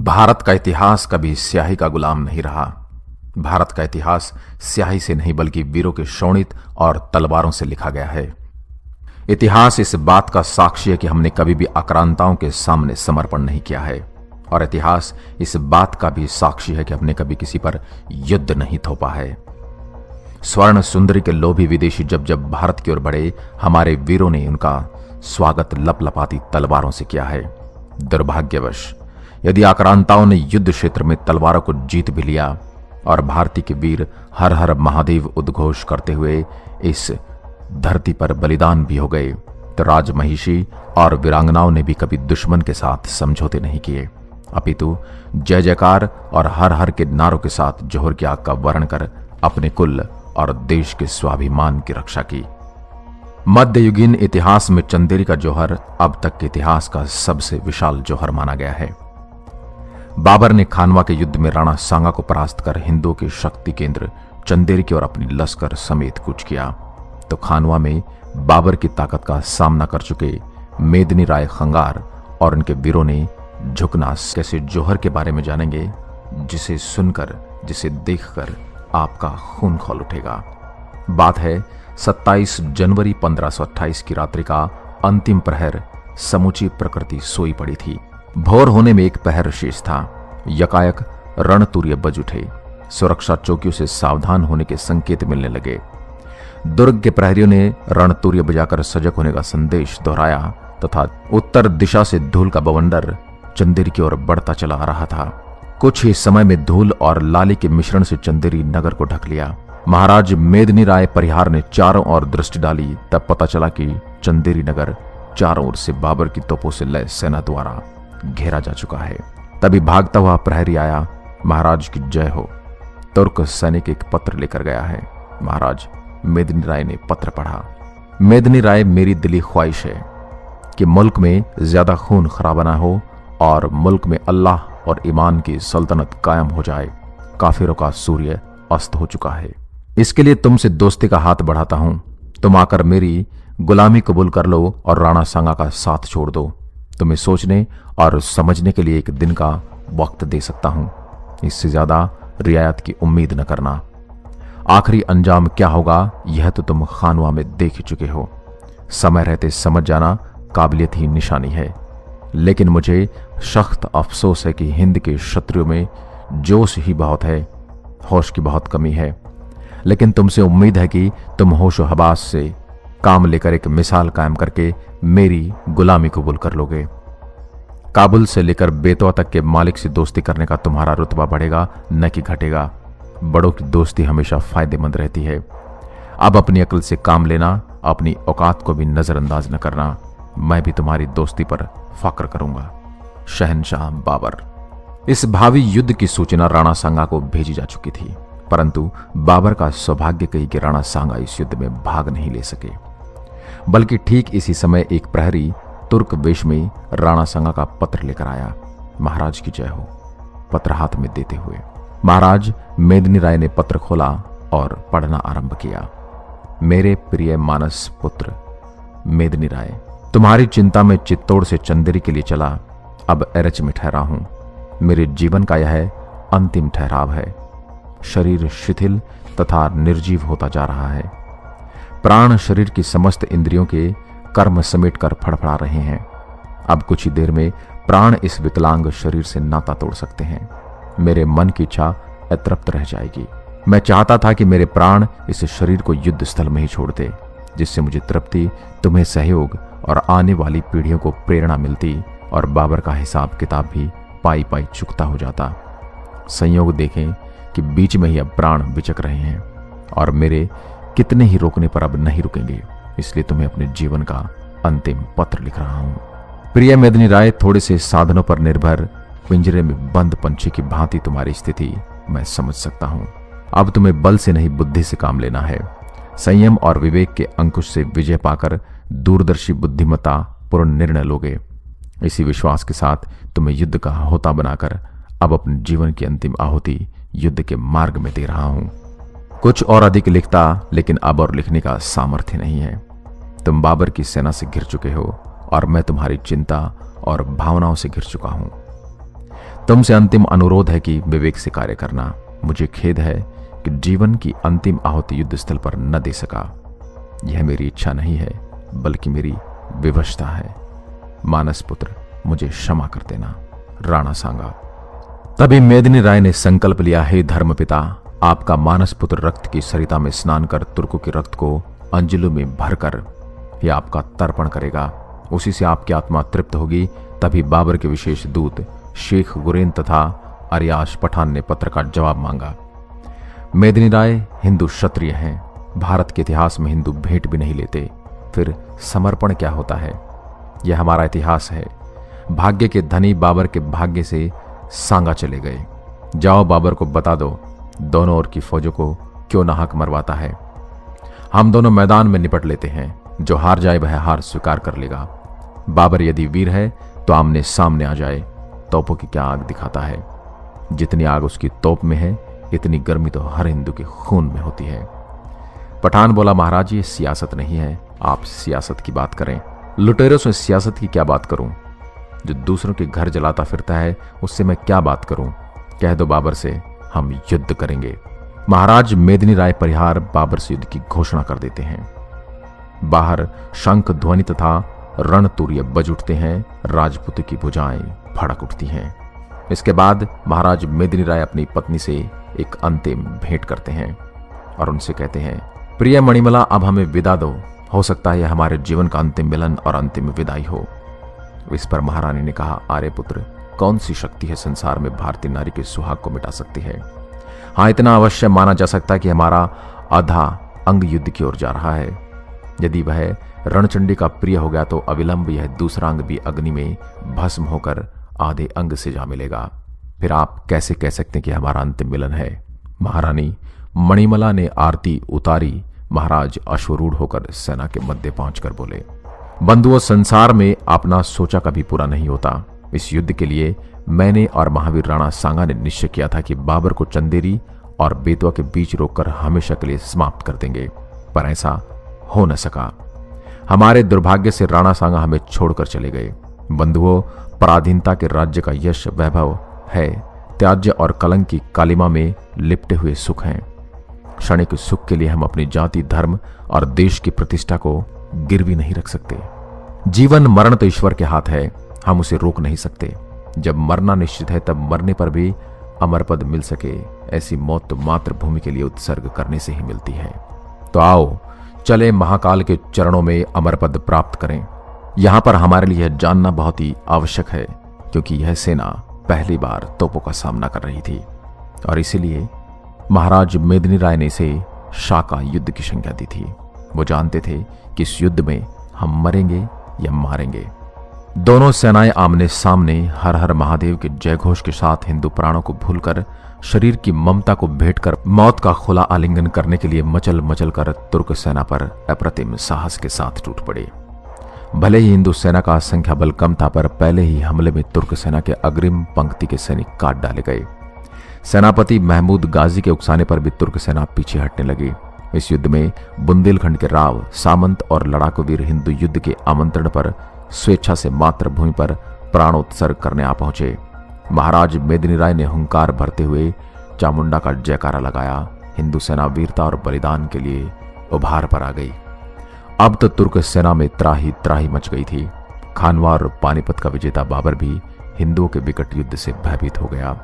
भारत का इतिहास कभी स्याही का गुलाम नहीं रहा। भारत का इतिहास स्याही से नहीं बल्कि वीरों के शोणित और तलवारों से लिखा गया है। इतिहास इस बात का साक्षी है कि हमने कभी भी आक्रांताओं के सामने समर्पण नहीं किया है, और इतिहास इस बात का भी साक्षी है कि हमने कभी किसी पर युद्ध नहीं थोपा है। स्वर्ण सुंदरी के लोभी विदेशी जब जब भारत की ओर बढ़े, हमारे वीरों ने उनका स्वागत लपलपाती तलवारों से किया है। दुर्भाग्यवश यदि आक्रांताओं ने युद्ध क्षेत्र में तलवारों को जीत भी लिया और भारतीय के वीर हर हर महादेव उद्घोष करते हुए इस धरती पर बलिदान भी हो गए, तो राजमहिषी और वीरांगनाओं ने भी कभी दुश्मन के साथ समझौते नहीं किए, अपितु जय जयकार और हर हर के नारों के साथ जोहर की आग का वर्ण कर अपने कुल और देश के स्वाभिमान की रक्षा की। मध्ययुगीन इतिहास में चंदेरी का जौहर अब तक के इतिहास का सबसे विशाल जौहर माना गया है। बाबर ने खानवा के युद्ध में राणा सांगा को परास्त कर हिंदुओं के शक्ति केंद्र चंदेरी की ओर अपनी लश्कर समेत कूच किया, तो खानवा में बाबर की ताकत का सामना कर चुके मेदिनी राय खंगार और उनके वीरों ने झुकना कैसे जौहर के बारे में जानेंगे, जिसे सुनकर जिसे देखकर आपका खून खौल उठेगा। बात है 27 जनवरी 1528 की रात्रि का। अंतिम प्रहर, समूची प्रकृति सोई पड़ी थी। भोर होने में एक पहर शेष था। यकायक रणतुर्य बज उठे। सुरक्षा चौकियों से सावधान होने के संकेत मिलने लगे। दुर्ग के प्रहरियों ने रणतुर्य बजाकर सजग होने का संदेश दोहराया तथा उत्तर दिशा से धूल का बवंडर चंदेरी की ओर बढ़ता चला आ रहा था। कुछ ही समय में धूल और लाली के मिश्रण से चंदेरी नगर को ढक लिया। महाराज मेदिनी राय परिहार ने चारों ओर दृष्टि डाली, तब पता चला कि चंदेरी नगर चारों ओर से बाबर की तोपों से लय सेना द्वारा घेरा जा चुका है। तभी भागता हुआ प्रहरी आया। महाराज की जय हो। तुर्क सैनिक एक पत्र लेकर गया है। महाराज मेदिनी राय ने पत्र पढ़ा। मेदिनी राय, मेरी दिली ख्वाहिश है कि मुल्क में ज्यादा खून खराबा ना हो और मुल्क में अल्लाह और ईमान की सल्तनत कायम हो जाए। काफिरों का सूर्य अस्त हो चुका है। इसके लिए तुमसे दोस्ती का हाथ बढ़ाता हूं। तुम आकर मेरी गुलामी कबूल कर लो और राणा सांगा का साथ छोड़ दो। तुम्हें सोचने और समझने के लिए एक दिन का वक्त दे सकता हूं। इससे ज्यादा रियायत की उम्मीद न करना। आखिरी अंजाम क्या होगा यह तो तुम खानवा में देख ही चुके हो। समय रहते समझ जाना काबिलियत ही निशानी है। लेकिन मुझे सख्त अफसोस है कि हिंद के क्षत्रियों में जोश ही बहुत है, होश की बहुत कमी है। लेकिन तुमसे उम्मीद है कि तुम होशो हवास से काम लेकर एक मिसाल कायम करके मेरी गुलामी कबूल कर लोगे। काबुल से लेकर बेतवा तक के मालिक से दोस्ती करने का तुम्हारा रुतबा बढ़ेगा, न कि घटेगा। बड़ों की दोस्ती हमेशा फायदेमंद रहती है। अब अपनी अक्ल से काम लेना, अपनी औकात को भी नजरअंदाज न करना। मैं भी तुम्हारी दोस्ती पर फक्र करूंगा। शहनशाह बाबर। इस भावी युद्ध की सूचना राणा सांगा को भेजी जा चुकी थी, परंतु बाबर का सौभाग्य कही कि राणा सांगा इस युद्ध में भाग नहीं ले सके। बल्कि ठीक इसी समय एक प्रहरी तुर्क वेश में राणा सांगा का पत्र लेकर आया। महाराज की जय हो। पत्र हाथ में देते हुए महाराज मेदिनी राय ने पत्र खोला और पढ़ना आरंभ किया। मेरे प्रिय मानस पुत्र मेदिनी राय, तुम्हारी चिंता में चित्तौड़ से चंदेरी के लिए चला। अब एरच में ठहरा हूं। मेरे जीवन का यह अंतिम ठहराव है। शरीर शिथिल तथा निर्जीव होता जा रहा है। प्राण शरीर की समस्त इंद्रियों के कर्म समेट कर फड़फड़ा रहे हैं। अब कुछ ही देर में प्राण इस विकलांग शरीर से नाता तोड़ सकते हैं। मेरे मन की इच्छा अतृप्त रह जाएगी। मैं चाहता था कि मेरे प्राण इस शरीर को युद्ध स्थल में ही छोड़ दे, जिससे मुझे तृप्ति, तुम्हें सहयोग और आने वाली पीढ़ियों को प्रेरणा मिलती और बाबर का हिसाब किताब भी पाई पाई चुकता हो जाता। संयोग देखें कि बीच में ही अब प्राण बिचक रहे हैं और मेरे कितने ही रोकने पर अब नहीं रुकेंगे। इसलिए तुम्हें अपने जीवन का अंतिम पत्र लिख रहा हूं। प्रिय मेदिनी राय, थोड़े से साधनों पर निर्भर पिंजरे में बंद पंछी की भांति तुम्हारी स्थिति मैं समझ सकता हूं। अब तुम्हें बल से नहीं बुद्धि से काम लेना है। संयम और विवेक के अंकुश से विजय पाकर दूरदर्शी बुद्धिमत्ता पूर्ण निर्णय लोगे। इसी विश्वास के साथ तुम्हें युद्ध का होता बनाकर अब अपने जीवन की अंतिम आहुति युद्ध के मार्ग में दे रहा हूं। कुछ और अधिक लिखता, लेकिन अब और लिखने का सामर्थ्य नहीं है। तुम बाबर की सेना से घिर चुके हो और मैं तुम्हारी चिंता और भावनाओं से घिर चुका हूं। तुमसे अंतिम अनुरोध है कि विवेक से कार्य करना। मुझे खेद है कि जीवन की अंतिम आहुति युद्ध स्थल पर न दे सका। यह मेरी इच्छा नहीं है, बल्कि मेरी विवशता है। मानस पुत्र, मुझे क्षमा कर देना। राणा सांगा। तभी मेदिनी राय ने संकल्प लिया, हे धर्मपिता, आपका मानस पुत्र रक्त की सरिता में स्नान कर तुर्कों के रक्त को अंजलियों में भरकर यह आपका तर्पण करेगा। उसी से आपकी आत्मा तृप्त होगी। तभी बाबर के विशेष दूत शेख गुरेन तथा अरियाश पठान ने पत्र का जवाब मांगा। मेदिनी राय हिंदू क्षत्रिय हैं। भारत के इतिहास में हिंदू भेंट भी नहीं लेते, फिर समर्पण क्या होता है? यह हमारा इतिहास है। भाग्य के धनी बाबर के भाग्य से सांगा चले गए। जाओ बाबर को बता दो, दोनों ओर की फौजों को क्यों नाहक मरवाता है। हम दोनों मैदान में निपट लेते हैं। जो हार जाए वह हार स्वीकार कर लेगा। बाबर यदि वीर है तो आमने सामने आ जाए। तोपों की क्या आग दिखाता है? जितनी आग उसकी तोप में है, इतनी गर्मी तो हर हिंदू के खून में होती है। पठान बोला, महाराज ये सियासत नहीं है, आप सियासत की बात करें। लुटेरों से सियासत की क्या बात करूं? जो दूसरों के घर जलाता फिरता है उससे मैं क्या बात करूं? कह दो बाबर से, हम युद्ध करेंगे। महाराज मेदिनी राय परिहार बाबर से युद्ध की घोषणा कर देते हैं। बाहर शंख ध्वनि तथा रणतुर्य बज उठते हैं। राजपूत की भुजाएं फड़क उठती हैं। इसके बाद महाराज मेदिनी राय अपनी पत्नी से एक अंतिम भेंट करते हैं और उनसे कहते हैं, प्रिय मणिमला, अब हमें विदा दो। हो सकता है यह हमारे जीवन का अंतिम मिलन और अंतिम विदाई हो। इस पर महारानी ने कहा, आर्य पुत्र, कौन सी शक्ति है संसार में भारतीय नारी के सुहाग को मिटा सकती है? हाँ, इतना अवश्य माना जा सकता है कि हमारा आधा अंग युद्ध की ओर जा रहा है। यदि वह रणचंडी का प्रिय हो गया तो अविलंब यह दूसरा अंग भी अग्नि में भस्म होकर आधे अंग से जा मिलेगा। फिर आप कैसे कह सकते हैं कि हमारा अंतिम मिलन है? महारानी मणिमला ने आरती उतारी। महाराज अश्वरूढ़ होकर सेना के मध्य पहुंचकर बोले, बंधुओं, संसार में अपना सोचा कभी पूरा नहीं होता। इस युद्ध के लिए मैंने और महावीर राणा सांगा ने निश्चय किया था कि बाबर को चंदेरी और बेतवा के बीच रोककर हमेशा के लिए समाप्त कर देंगे, पर ऐसा हो न सका। हमारे दुर्भाग्य से राणा सांगा हमें छोड़कर चले गए। बंधुओं, पराधीनता के राज्य का यश वैभव है, त्याज्य और कलंक की कालिमा में लिपटे हुए सुख हैं। क्षणिक सुख के लिए हम अपनी जाति, धर्म और देश की प्रतिष्ठा को गिरवी नहीं रख सकते। जीवन मरण तो ईश्वर के हाथ है, हम उसे रोक नहीं सकते। जब मरना निश्चित है तब मरने पर भी अमर पद मिल सके, ऐसी मौत तो मातृभूमि के लिए उत्सर्ग करने से ही मिलती है। तो आओ चले महाकाल के चरणों में अमर पद प्राप्त करें। यहां पर हमारे लिए जानना बहुत ही आवश्यक है, क्योंकि यह सेना पहली बार तोपों का सामना कर रही थी और इसीलिए महाराज मेदिनी राय ने इसे शाका युद्ध की संज्ञा दी थी। वो जानते थे कि इस युद्ध में हम मरेंगे या मारेंगे। दोनों सेनाएं आमने सामने हर हर महादेव के जयघोष के साथ हिंदू प्राणों को भूलकर, शरीर की ममता को भेंटकर मौत का खुला आलिंगन करने के लिए मचल मचल कर तुर्क सेना पर अप्रतिम साहस के साथ टूट पड़े। भले ही हिंदू सेना का संख्या बल कम था, पर पहले ही हमले में तुर्क सेना के अग्रिम पंक्ति के सैनिक काट डाले गए। सेनापति महमूद गाजी के उकसाने पर भी तुर्क सेना पीछे हटने लगी। इस युद्ध में बुंदेलखंड के राव, सामंत और लड़ाकू वीर हिंदू युद्ध के आमंत्रण पर स्वेच्छा से मातृभूमि पर प्राणोत्सर्ग करने आ पहुंचे। महाराज मेदिनी राय ने हुंकार भरते हुए चामुंडा का जयकारा लगाया। हिंदू सेना वीरता और बलिदान के लिए उभार पर आ गई। अब तो तुर्क सेना में त्राही त्राही मच गई थी। खानवा और पानीपत का विजेता बाबर भी हिंदुओं के विकट युद्ध से भयभीत हो गया।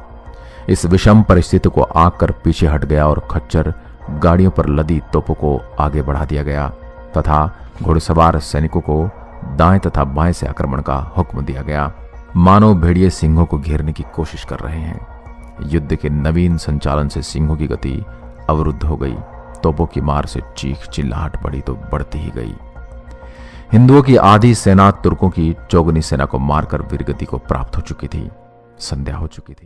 इस विषम परिस्थिति को आंक कर पीछे हट गया और खच्चर गाड़ियों पर लदी तोपों को आगे बढ़ा दिया गया तथा घुड़सवार सैनिकों को दाएं तथा बाएं से आक्रमण का हुक्म दिया गया। मानव भेड़िए सिंहों को घेरने की कोशिश कर रहे हैं। युद्ध के नवीन संचालन से सिंहों की गति अवरुद्ध हो गई। तोपों की मार से चीख चिल्लाहट बढ़ी तो बढ़ती ही गई। हिंदुओं की आधी सेना तुर्कों की चौगुनी सेना को मारकर वीरगति को प्राप्त हो चुकी थी। संध्या हो चुकी थी।